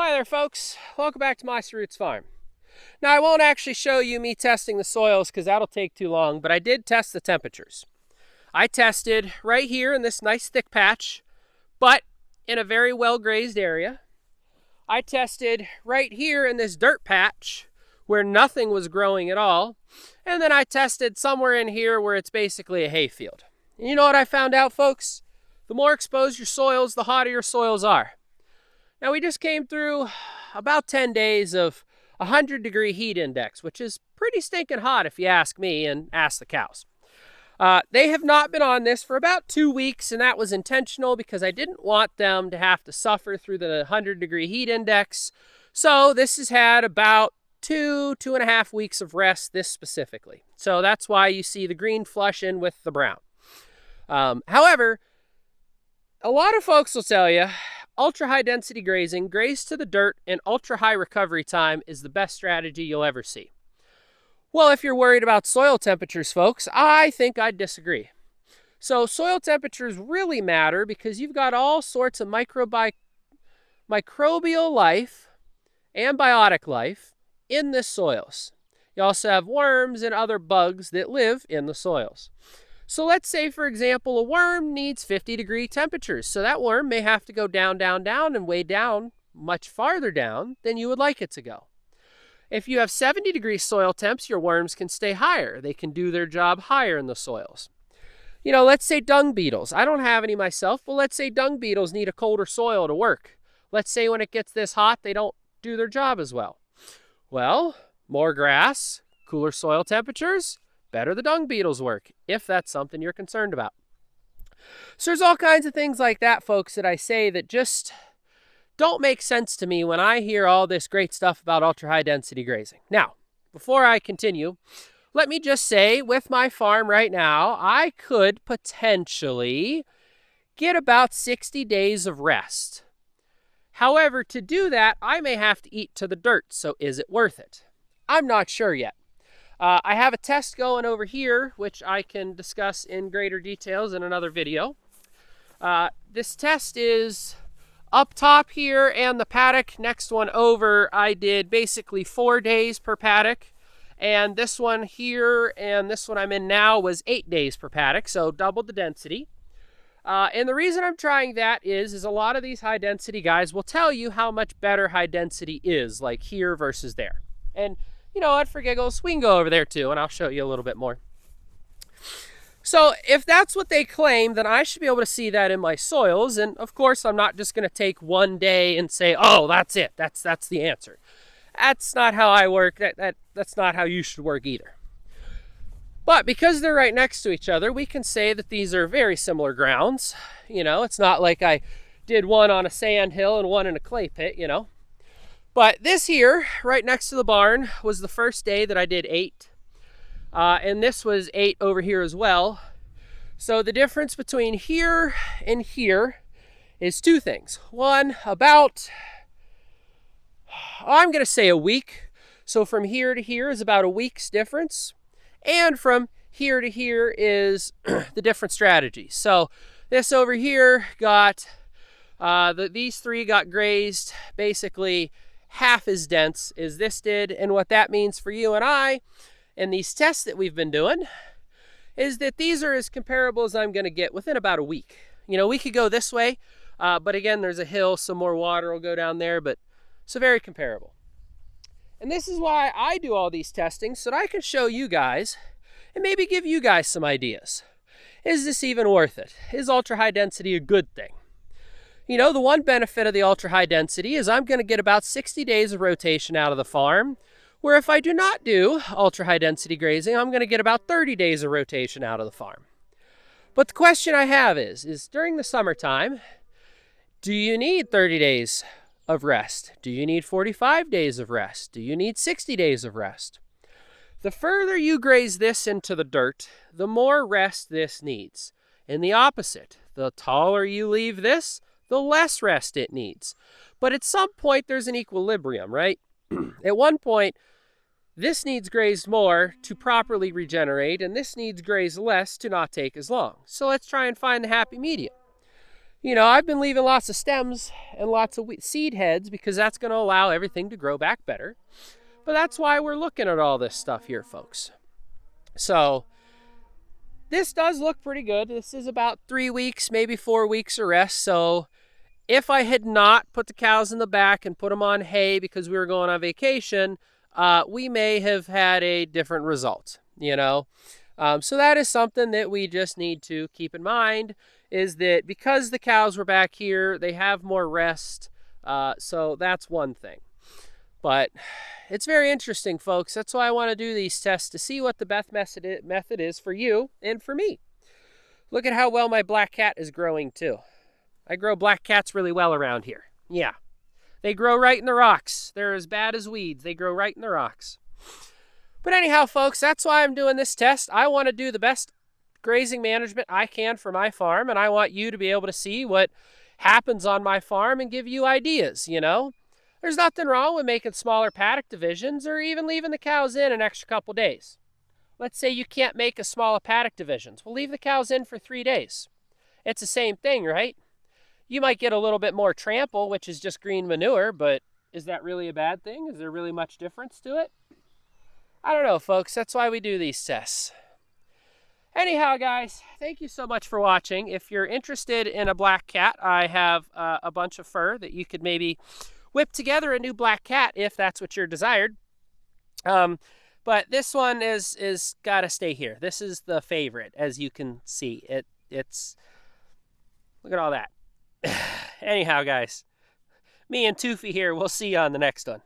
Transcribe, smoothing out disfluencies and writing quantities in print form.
Hi there, folks. Welcome back to Mossy Roots Farm. Now, I won't actually show you me testing the soils because that'll take too long, but I did test the temperatures. I tested right here in this nice thick patch, but in a very well-grazed area. I tested right here in this dirt patch where nothing was growing at all. And then I tested somewhere in here where it's basically a hayfield. And you know what I found out, folks? The more exposed your soils, the hotter your soils are. Now, we just came through about 10 days of 100-degree heat index, which is pretty stinking hot if you ask me and ask the cows. They have not been on this for about 2 weeks, and that was intentional because I didn't want them to have to suffer through the 100-degree heat index. So this has had about 2.5 weeks of rest, this specifically. So that's why you see the green flush in with the brown. However, a lot of folks will tell you, ultra-high density grazing, graze to the dirt, and ultra-high recovery time is the best strategy you'll ever see. Well, if you're worried about soil temperatures, folks, I think I'd disagree. So soil temperatures really matter because you've got all sorts of microbial life and biotic life in the soils. You also have worms and other bugs that live in the soils. So let's say, for example, a worm needs 50-degree temperatures. So that worm may have to go down, down, down, and way down much farther down than you would like it to go. If you have 70-degree soil temps, your worms can stay higher. They can do their job higher in the soils. You know, let's say dung beetles. I don't have any myself, but let's say dung beetles need a colder soil to work. Let's say when it gets this hot, they don't do their job as well. Well, more grass, cooler soil temperatures, better the dung beetles work, if that's something you're concerned about. So there's all kinds of things like that, folks, that I say that just don't make sense to me when I hear all this great stuff about ultra-high density grazing. Now, before I continue, let me just say, with my farm right now, I could potentially get about 60 days of rest. However, to do that, I may have to eat to the dirt, so is it worth it? I'm not sure yet. I have a test going over here, which I can discuss in greater details in another video. This test is up top here and the paddock. Next one over, I did basically 4 days per paddock. And this one here and this one I'm in now was 8 days per paddock, so doubled the density. And the reason I'm trying that is a lot of these high density guys will tell you how much better high density is, like here versus there. And you know what, for giggles, we can go over there too, and I'll show you a little bit more. So if that's what they claim, then I should be able to see that in my soils. And of course, I'm not just going to take 1 day and say, oh, that's it. That's the answer. That's not how I work. That's not how you should work either. But because they're right next to each other, we can say that these are very similar grounds. You know, it's not like I did one on a sand hill and one in a clay pit, you know. But this here, right next to the barn, was the first day that I did 8. And this was 8 over here as well. So the difference between here and here is 2 things. One, about, I'm going to say a week. So from here to here is about a week's difference. And from here to here is the different strategies. So this over here got, these 3 got grazed basically half as dense as this did. And what that means for you and I and these tests that we've been doing is that these are as comparable as I'm going to get within about a week. You know, we could go this way, but again, there's a hill, some more water will go down there, but so very comparable. And this is why I do all these testings, so that I can show you guys and maybe give you guys some ideas. Is this even worth it? Is ultra high density a good thing? You know, the one benefit of the ultra high density is I'm going to get about 60 days of rotation out of the farm, where if I do not do ultra high density grazing, I'm going to get about 30 days of rotation out of the farm. But the question I have is during the summertime, do you need 30 days of rest? Do you need 45 days of rest? Do you need 60 days of rest? The further you graze this into the dirt, the more rest this needs. And the opposite, the taller you leave this, the less rest it needs. But at some point, there's an equilibrium, right? At one point, this needs grazed more to properly regenerate, and this needs grazed less to not take as long. So let's try and find the happy medium. I've been leaving lots of stems and lots of seed heads because that's going to allow everything to grow back better. But that's why we're looking at all this stuff here, folks. So this does look pretty good. This is about 3 weeks, maybe 4 weeks of rest. So if I had not put the cows in the back and put them on hay because we were going on vacation, we may have had a different result, So that is something that we just need to keep in mind, is that because the cows were back here, they have more rest. So that's one thing. But it's very interesting, folks. That's why I want to do these tests, to see what the best method is for you and for me. Look at how well my black cat is growing too. I grow black cats really well around here. Yeah. They grow right in the rocks. They're as bad as weeds. They grow right in the rocks. But anyhow, folks, that's why I'm doing this test. I want to do the best grazing management I can for my farm, and I want you to be able to see what happens on my farm and give you ideas, There's nothing wrong with making smaller paddock divisions or even leaving the cows in an extra couple days. Let's say you can't make a smaller paddock divisions. Well, leave the cows in for 3 days. It's the same thing, right? You might get a little bit more trample, which is just green manure, but is that really a bad thing? Is there really much difference to it? I don't know, folks. That's why we do these tests. Anyhow, guys, thank you so much for watching. If you're interested in a black cat, I have a bunch of fur that you could maybe whip together a new black cat if that's what you're desired. But this one is got to stay here. This is the favorite, as you can see. It's look at all that. Anyhow, guys, me and Toofy here, we'll see you on the next one.